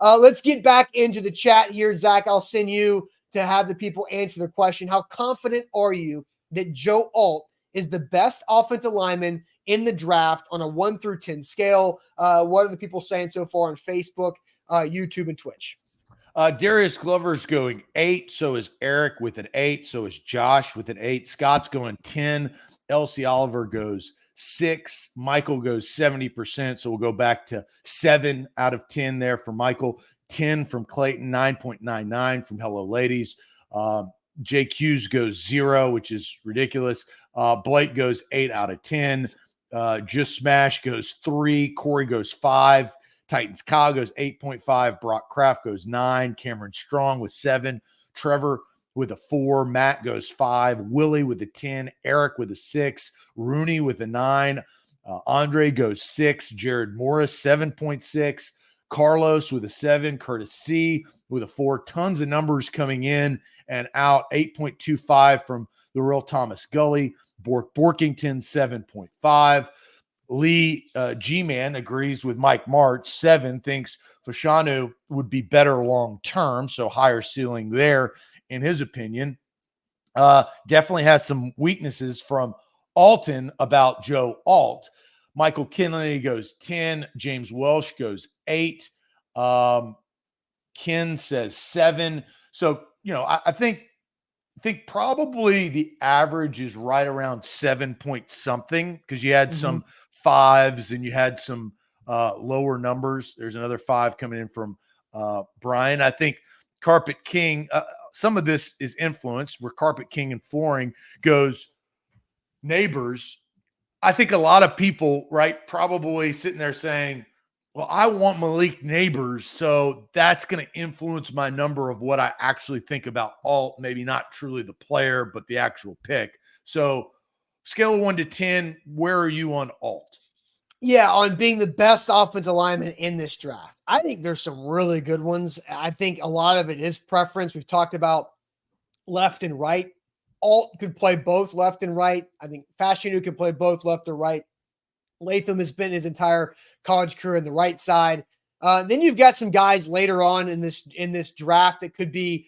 Let's get back into the chat here. Zach, I'll send you to have the people answer the question. How confident are you that Joe Alt is the best offensive lineman in the draft on a 1 through 10 scale? What are the people saying so far on Facebook, YouTube, and Twitch? Darius Glover's going 8. So is Eric with an 8. So is Josh with an 8. Scott's going 10. Elsie Oliver goes 6. Michael goes 70%. So we'll go back to 7 out of 10 there for Michael. 10 from Clayton, 9.99 from Hello Ladies. JQ's goes 0, which is ridiculous. Blake goes 8 out of 10. Just Smash goes 3. Corey goes 5. Titans Kyle goes 8.5. Brock Kraft goes 9. Cameron Strong with 7. Trevor with a 4. Matt goes 5. Willie with a 10. Eric with a 6. Rooney with a 9. Andre goes 6. Jared Morris 7.6. Carlos with a 7. Curtis C with a 4. Tons of numbers coming in and out. 8.25 from the real Thomas Gully. Borkington 7.5. Lee G-Man agrees with Mike March. 7 thinks Fashanu would be better long-term, so higher ceiling there in his opinion. Definitely has some weaknesses from Alton about Joe Alt. Michael Kinley goes 10. James Welsh goes 8. Ken says 7. So, I think probably the average is right around 7 point something because you had some 5s and you had some lower numbers. There's another 5 coming in from Brian. I think Carpet King, some of this is influenced where Carpet King and Flooring goes Neighbors. I think a lot of people, right, probably sitting there saying, well, I want Malik Neighbors, so that's going to influence my number of what I actually think about Alt, maybe not truly the player, but the actual pick. So scale of 1 to 10, where are you on Alt? Yeah, on being the best offensive lineman in this draft. I think there's some really good ones. I think a lot of it is preference. We've talked about left and right. Alt could play both left and right. I think Fashanu could play both left or right. Latham has been his entire college career in the right side. Then you've got some guys later on in this draft that could be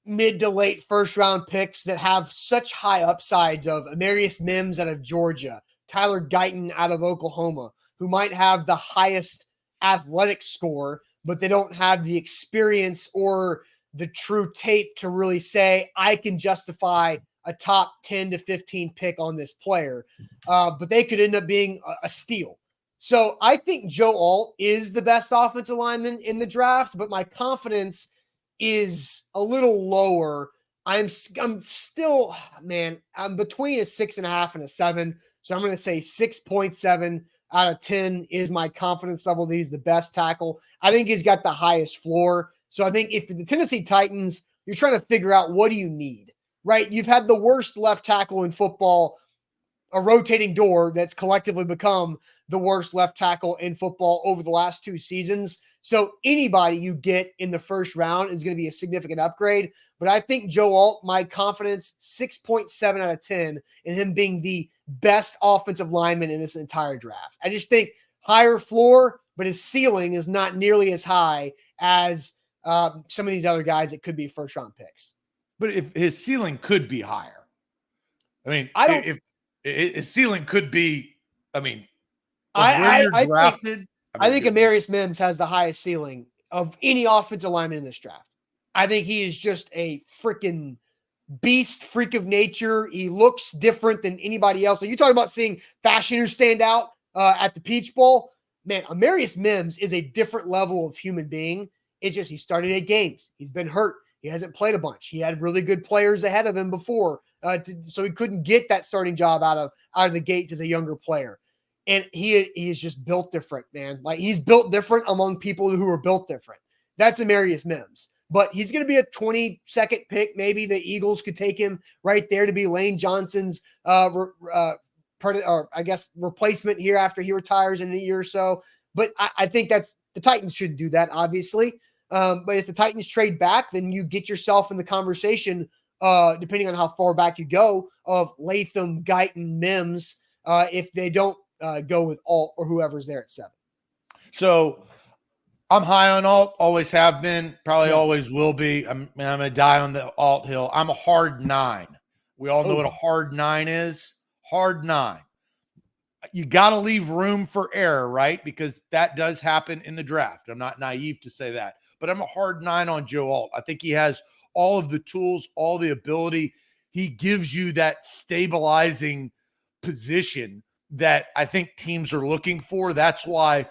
mid to late first round picks that have such high upsides of Amarius Mims out of Georgia, Tyler Guyton out of Oklahoma, who might have the highest athletic score, but they don't have the experience or the true tape to really say, I can justify a top 10 to 15 pick on this player. But they could end up being a steal. So I think Joe Alt is the best offensive lineman in the draft, but my confidence is a little lower. I'm still, man, I'm between a 6.5 and a 7. So I'm going to say 6.7 out of 10 is my confidence level that he's the best tackle. I think he's got the highest floor. So I think if the Tennessee Titans, you're trying to figure out what do you need, right? You've had the worst left tackle in football, a rotating door that's collectively become the worst left tackle in football over the last 2 seasons. So anybody you get in the first round is going to be a significant upgrade. But I think Joe Alt, my confidence, 6.7 out of 10 in him being the best offensive lineman in this entire draft. I just think higher floor, but his ceiling is not nearly as high as some of these other guys that could be first round picks. But if his ceiling could be higher, I mean, if his ceiling could be, I mean, where you're drafted. I think Amarius Mims has the highest ceiling of any offensive lineman in this draft. I think he is just a freaking beast, freak of nature. He looks different than anybody else. So you talk about seeing fashioners stand out at the Peach Bowl. Man, Amarius Mims is a different level of human being. It's just he started 8 games. He's been hurt. He hasn't played a bunch. He had really good players ahead of him before, so he couldn't get that starting job out of the gates as a younger player. And he is just built different, man. Like he's built different among people who are built different. That's Amarius Mims. But he's going to be a 22nd pick. Maybe the Eagles could take him right there to be Lane Johnson's replacement here after he retires in a year or so. But I think that's the Titans should do that, obviously. But if the Titans trade back, then you get yourself in the conversation, depending on how far back you go, of Latham, Guyton, Mims, if they don't go with Alt or whoever's there at 7. So I'm high on Alt, always have been, probably Yeah. always will be. I'm going to die on the Alt hill. I'm a hard 9. We all know what a Oh. hard 9 is. Hard 9. You got to leave room for error, right? Because that does happen in the draft. I'm not naive to say that, but I'm a hard 9 on Joe Alt. I think he has all of the tools, all the ability. He gives you that stabilizing position that I think teams are looking for. That's why,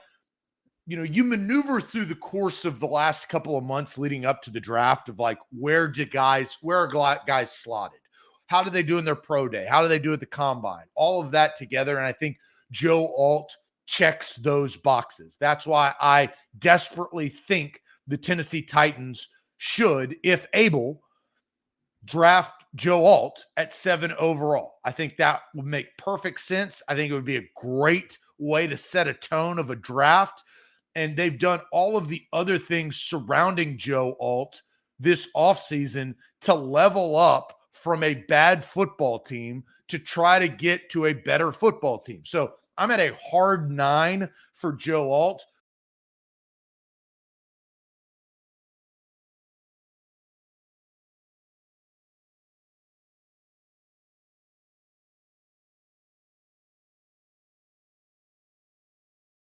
you maneuver through the course of the last couple of months leading up to the draft of like, where are guys slotted? How do they do in their pro day? How do they do at the combine? All of that together. And I think Joe Alt checks those boxes. That's why I desperately think the Tennessee Titans should, if able, draft Joe Alt at 7 overall. I think that would make perfect sense. I think it would be a great way to set a tone of a draft. And they've done all of the other things surrounding Joe Alt this offseason to level up from a bad football team to try to get to a better football team. So I'm at a hard 9 for Joe Alt.